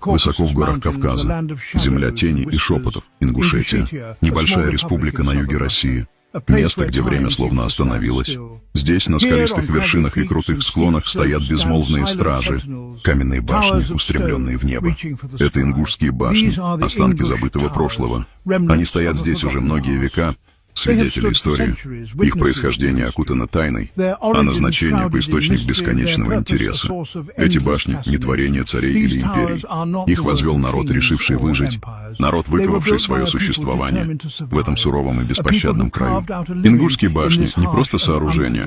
высоко в горах Кавказа, земля тени и шепотов, Ингушетия, небольшая республика на юге России, место, где время словно остановилось. Здесь, на скалистых вершинах и крутых склонах, стоят безмолвные стражи, каменные башни, устремленные в небо. Это ингушские башни, останки забытого прошлого. Они стоят здесь уже многие века, свидетели истории. Их происхождение окутано тайной, а назначение по источник бесконечного интереса. Эти башни — не творение царей или империй. Их возвел народ, решивший выжить, народ, выковавший свое существование в этом суровом и беспощадном краю. Ингушские башни — не просто сооружения,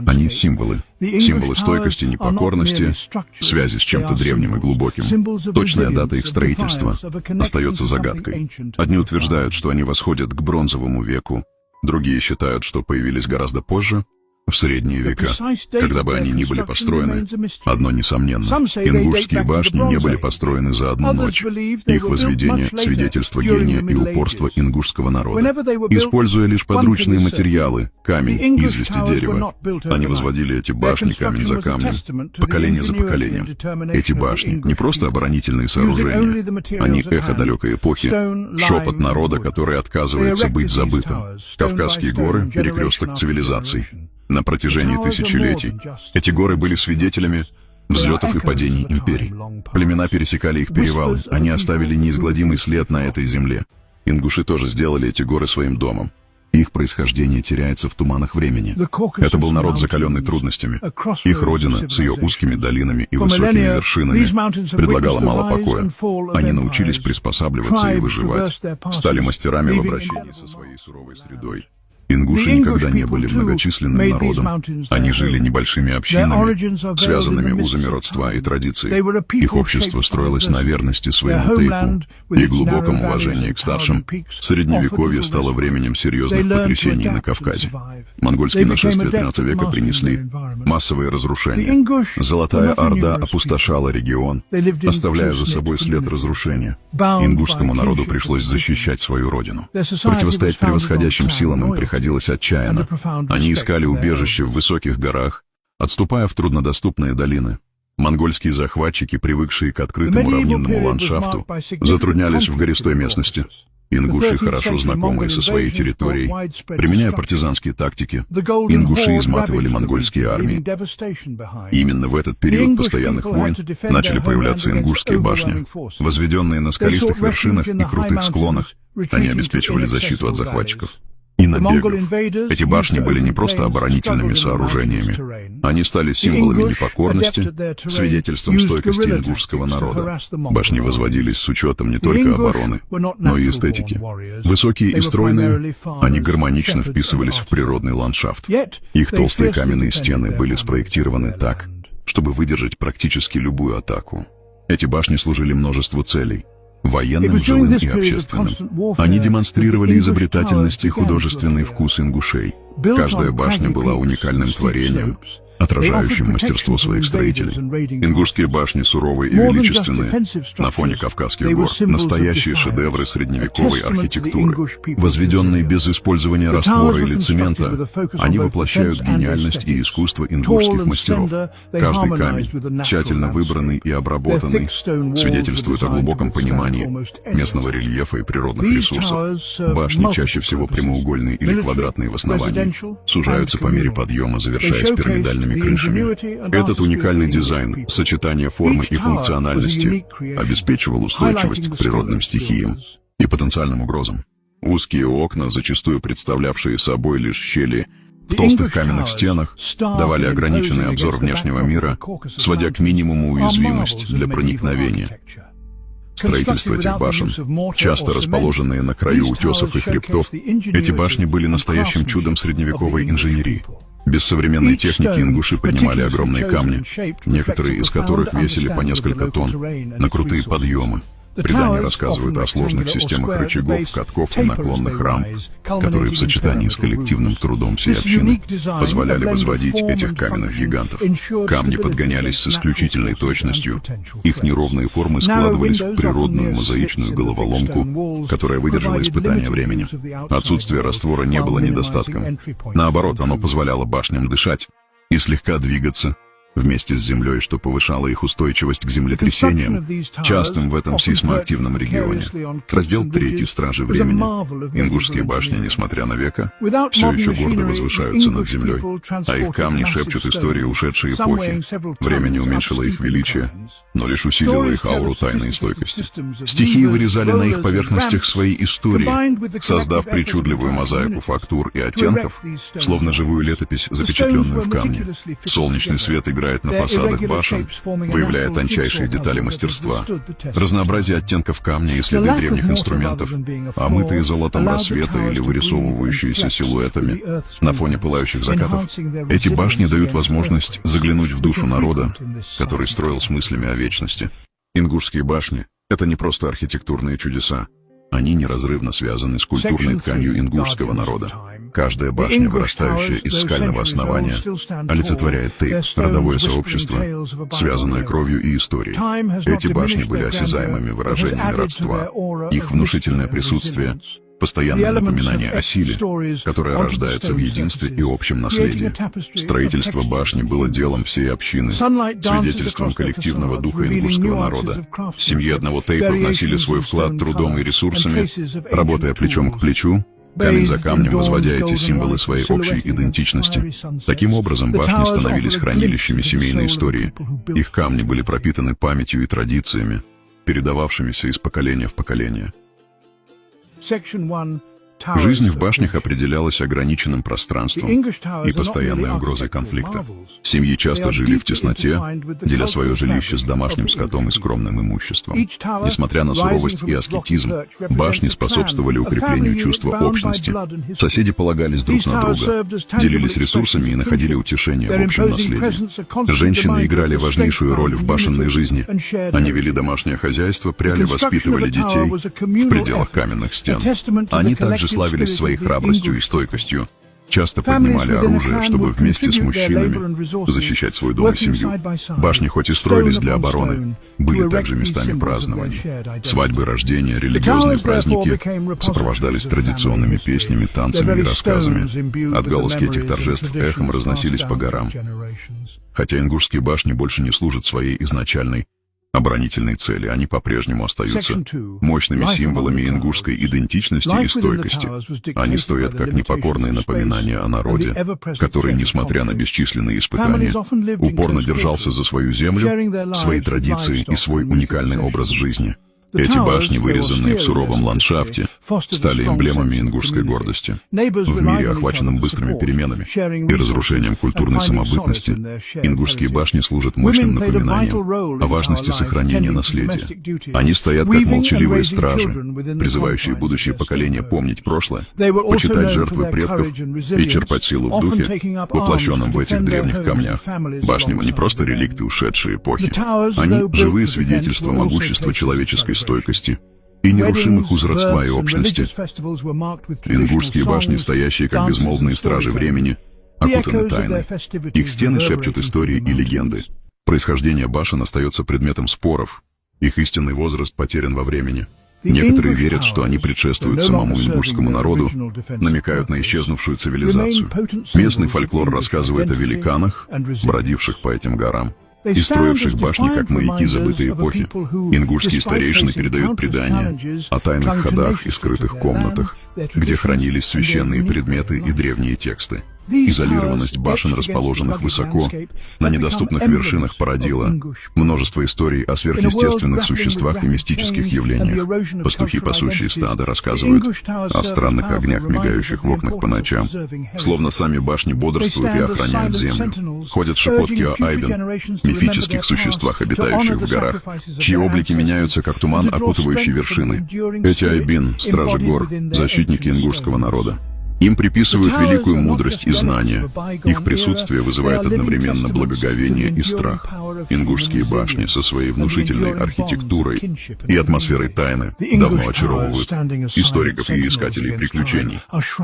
они — символы. Символы стойкости, непокорности, связи с чем-то древним и глубоким. Точная дата их строительства остается загадкой. Одни утверждают, что они восходят к бронзовому веку, другие считают, что появились гораздо позже, в средние века. Когда бы они ни были построены, одно несомненно: ингушские башни не были построены за одну ночь. Их возведение — свидетельство гения и упорства ингушского народа. Используя лишь подручные материалы — камень, известь и дерево, они возводили эти башни камень за камнем, поколение за поколением. Эти башни — не просто оборонительные сооружения, они — эхо далекой эпохи, шепот народа, который отказывается быть забытым. Кавказские горы — перекресток цивилизаций. На протяжении тысячелетий эти горы были свидетелями взлетов и падений империй. Племена пересекали их перевалы, они оставили неизгладимый след на этой земле. Ингуши тоже сделали эти горы своим домом. Их происхождение теряется в туманах времени. Это был народ, закаленный трудностями. Их родина с ее узкими долинами и высокими вершинами предлагала мало покоя. Они научились приспосабливаться и выживать, стали мастерами в обращении со своей суровой средой. Ингуши никогда не были многочисленным народом. Они жили небольшими общинами, связанными узами родства и традиций. Их общество строилось на верности своему тейпу и глубоком уважении к старшим. Средневековье стало временем серьезных потрясений на Кавказе. Монгольские нашествия XIII века принесли массовые разрушения. Золотая Орда опустошала регион, оставляя за собой след разрушения. Ингушскому народу пришлось защищать свою родину. Противостоять превосходящим силам им приходилось отчаянно. Они искали убежище в высоких горах, отступая в труднодоступные долины. Монгольские захватчики, привыкшие к открытому равнинному ландшафту, затруднялись в гористой местности. Ингуши, хорошо знакомые со своей территорией, применяя партизанские тактики, ингуши изматывали монгольские армии. Именно в этот период постоянных войн начали появляться ингушские башни. Возведенные на скалистых вершинах и крутых склонах, они обеспечивали защиту от захватчиков и набегов. Эти башни были не просто оборонительными сооружениями. Они стали символами непокорности, свидетельством стойкости ингушского народа. Башни возводились с учетом не только обороны, но и эстетики. Высокие и стройные, они гармонично вписывались в природный ландшафт. Их толстые каменные стены были спроектированы так, чтобы выдержать практически любую атаку. Эти башни служили множеству целей — военным, жилым и общественным. Они демонстрировали изобретательность и художественный вкус ингушей. Каждая башня была уникальным творением, отражающим мастерство своих строителей. Ингушские башни суровые и величественные на фоне Кавказских гор, настоящие шедевры средневековой архитектуры. Возведенные без использования раствора или цемента, они воплощают гениальность и искусство ингушских мастеров. Каждый камень, тщательно выбранный и обработанный, свидетельствует о глубоком понимании местного рельефа и природных ресурсов. Башни, чаще всего прямоугольные или квадратные в основании, сужаются по мере подъема, завершаясь пирамидальными крышами. Этот уникальный дизайн, сочетание формы и функциональности, обеспечивал устойчивость к природным стихиям и потенциальным угрозам. Узкие окна, зачастую представлявшие собой лишь щели в толстых каменных стенах, давали ограниченный обзор внешнего мира, сводя к минимуму уязвимость для проникновения. Строительство этих башен, часто расположенные на краю утесов и хребтов, эти башни были настоящим чудом средневековой инженерии. Без современной техники ингуши поднимали огромные камни, некоторые из которых весили по несколько тонн, на крутые подъемы. Предания рассказывают о сложных системах рычагов, катков и наклонных рамп, которые в сочетании с коллективным трудом всей общины позволяли возводить этих каменных гигантов. Камни подгонялись с исключительной точностью. Их неровные формы складывались в природную мозаичную головоломку, которая выдержала испытания времени. Отсутствие раствора не было недостатком. Наоборот, оно позволяло башням дышать и слегка двигаться, вместе с землей, что повышало их устойчивость к землетрясениям, частым в этом сейсмоактивном регионе. Раздел 3 «Стражи времени». Ингушские башни, несмотря на века, все еще гордо возвышаются над землей, а их камни шепчут истории ушедшей эпохи. Время не уменьшило их величие, но лишь усилило их ауру тайны и стойкости. Стихии вырезали на их поверхностях свои истории, создав причудливую мозаику фактур и оттенков, словно живую летопись, запечатленную в камне. Солнечный свет играет на фасадах башен, выявляя тончайшие детали мастерства. Разнообразие оттенков камня и следы древних инструментов, омытые золотом рассвета или вырисовывающиеся силуэтами на фоне пылающих закатов. Эти башни дают возможность заглянуть в душу народа, который строил с мыслями о вечности. Ингушские башни — это не просто архитектурные чудеса. Они неразрывно связаны с культурной тканью ингушского народа. Каждая башня, вырастающая из скального основания, олицетворяет тейп, родовое сообщество, связанное кровью и историей. Эти башни были осязаемыми выражениями родства. Их внушительное присутствие — постоянное напоминание о силе, которая рождается в единстве и общем наследии. Строительство башни было делом всей общины, свидетельством коллективного духа ингушского народа. Семьи одного тейпа вносили свой вклад трудом и ресурсами, работая плечом к плечу, камень за камнем возводя эти символы своей общей идентичности. Таким образом, башни становились хранилищами семейной истории. Их камни были пропитаны памятью и традициями, передававшимися из поколения в поколение. Жизнь в башнях определялась ограниченным пространством и постоянной угрозой конфликта. Семьи часто жили в тесноте, деля свое жилище с домашним скотом и скромным имуществом. Несмотря на суровость и аскетизм, башни способствовали укреплению чувства общности. Соседи полагались друг на друга, делились ресурсами и находили утешение в общем наследии. Женщины играли важнейшую роль в башенной жизни. Они вели домашнее хозяйство, пряли, воспитывали детей в пределах каменных стен. Они также славились своей храбростью и стойкостью, часто поднимали оружие, чтобы вместе с мужчинами защищать свой дом и семью. Башни хоть и строились для обороны, были также местами празднований. Свадьбы, рождения, религиозные праздники сопровождались традиционными песнями, танцами и рассказами. Отголоски этих торжеств эхом разносились по горам. Хотя ингушские башни больше не служат своей изначальной оборонительной цели, они по-прежнему остаются мощными символами ингушской идентичности и стойкости. Они стоят как непокорные напоминания о народе, который, несмотря на бесчисленные испытания, упорно держался за свою землю, свои традиции и свой уникальный образ жизни. Эти башни, вырезанные в суровом ландшафте, стали эмблемами ингушской гордости. В мире, охваченном быстрыми переменами и разрушением культурной самобытности, ингушские башни служат мощным напоминанием о важности сохранения наследия. Они стоят как молчаливые стражи, призывающие будущие поколения помнить прошлое, почитать жертвы предков и черпать силу в духе, воплощенном в этих древних камнях. Башни не просто реликты ушедшей эпохи. Они — живые свидетельства могущества человеческой стойкости и нерушимых уз родства и общности. Ингушские башни, стоящие как безмолвные стражи времени, окутаны тайной. Их стены шепчут истории и легенды. Происхождение башен остается предметом споров. Их истинный возраст потерян во времени. Некоторые верят, что они предшествуют самому ингушскому народу, намекают на исчезнувшую цивилизацию. Местный фольклор рассказывает о великанах, бродивших по этим горам и строивших башни как маяки забытой эпохи. Ингушские старейшины передают предания о тайных ходах и скрытых комнатах, где хранились священные предметы и древние тексты. Изолированность башен, расположенных высоко, на недоступных вершинах, породила множество историй о сверхъестественных существах и мистических явлениях. Пастухи, пасущие стадо, рассказывают о странных огнях, мигающих в окнах по ночам, словно сами башни бодрствуют и охраняют землю. Ходят шепотки о Айбен, мифических существах, обитающих в горах, чьи облики меняются, как туман, окутывающий вершины. Эти Айбин — стражи гор, защитники ингушского народа. Им приписывают великую мудрость и знания. Их присутствие вызывает одновременно благоговение и страх. Ингушские башни со своей внушительной архитектурой и атмосферой тайны давно очаровывают историков и искателей приключений.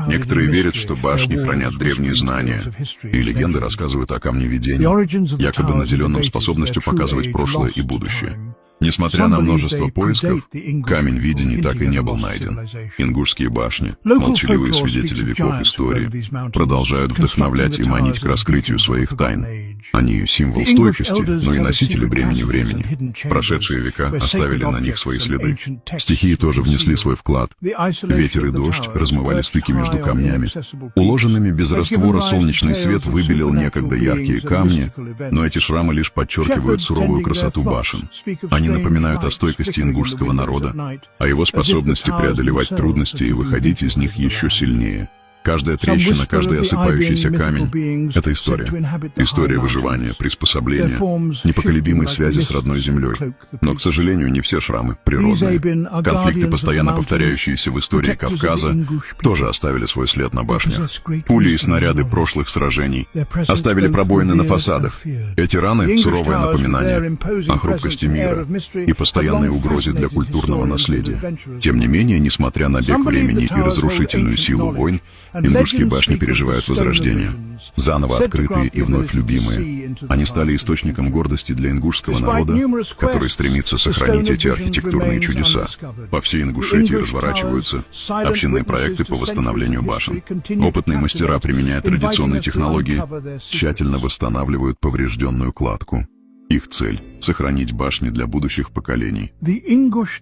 Некоторые верят, что башни хранят древние знания, и легенды рассказывают о камне видения, якобы наделенном способностью показывать прошлое и будущее. Несмотря на множество поисков, камень видений так и не был найден. Ингушские башни, молчаливые свидетели веков истории, продолжают вдохновлять и манить к раскрытию своих тайн. Они символ стойкости, но и носители времени. Прошедшие века оставили на них свои следы. Стихии тоже внесли свой вклад. Ветер и дождь размывали стыки между камнями. Уложенными без раствора солнечный свет выбелил некогда яркие камни, но эти шрамы лишь подчеркивают суровую красоту башен. Они напоминают о стойкости ингушского народа, о его способности преодолевать трудности и выходить из них еще сильнее. Каждая трещина, каждый осыпающийся камень — это история. История выживания, приспособления, непоколебимой связи с родной землей. Но, к сожалению, не все шрамы природные. Конфликты, постоянно повторяющиеся в истории Кавказа, тоже оставили свой след на башнях. Пули и снаряды прошлых сражений оставили пробоины на фасадах. Эти раны — суровое напоминание о хрупкости мира и постоянной угрозе для культурного наследия. Тем не менее, несмотря на бег времени и разрушительную силу войн, ингушские башни переживают возрождение. Заново открытые и вновь любимые, они стали источником гордости для ингушского народа, который стремится сохранить эти архитектурные чудеса. По всей Ингушетии разворачиваются общинные проекты по восстановлению башен. Опытные мастера, применяя традиционные технологии, тщательно восстанавливают поврежденную кладку. Их цель — сохранить башни для будущих поколений.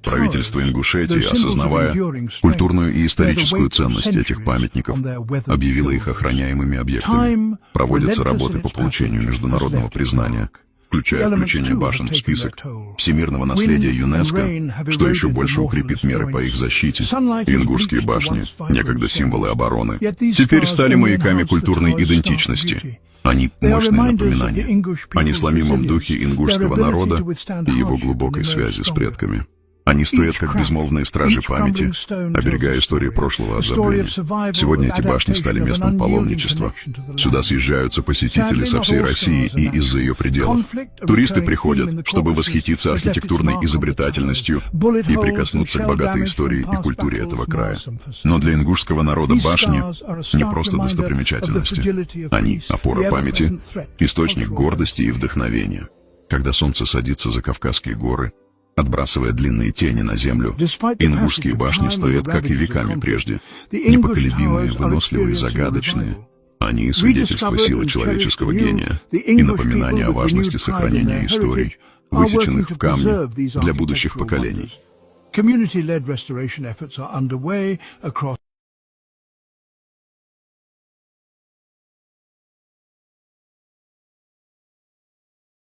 Правительство Ингушетии, осознавая культурную и историческую ценность этих памятников, объявило их охраняемыми объектами. Проводятся работы по получению международного признания, включая включение башен в список всемирного наследия ЮНЕСКО, что еще больше укрепит меры по их защите. Ингушские башни, некогда символы обороны, теперь стали маяками культурной идентичности. Они — мощные напоминания о несломимом духе ингушского народа и его глубокой связи с предками. Они стоят как безмолвные стражи памяти, оберегая истории прошлого от забвения. Сегодня эти башни стали местом паломничества. Сюда съезжаются посетители со всей России и из-за ее пределов. Туристы приходят, чтобы восхититься архитектурной изобретательностью и прикоснуться к богатой истории и культуре этого края. Но для ингушского народа башни не просто достопримечательности. Они — опора памяти, источник гордости и вдохновения. Когда солнце садится за Кавказские горы, отбрасывая длинные тени на землю, ингушские башни стоят, как и веками прежде, непоколебимые, выносливые, загадочные. Они — свидетельство силы человеческого гения и напоминание о важности сохранения историй, высеченных в камне для будущих поколений. Community-led restoration efforts are underway across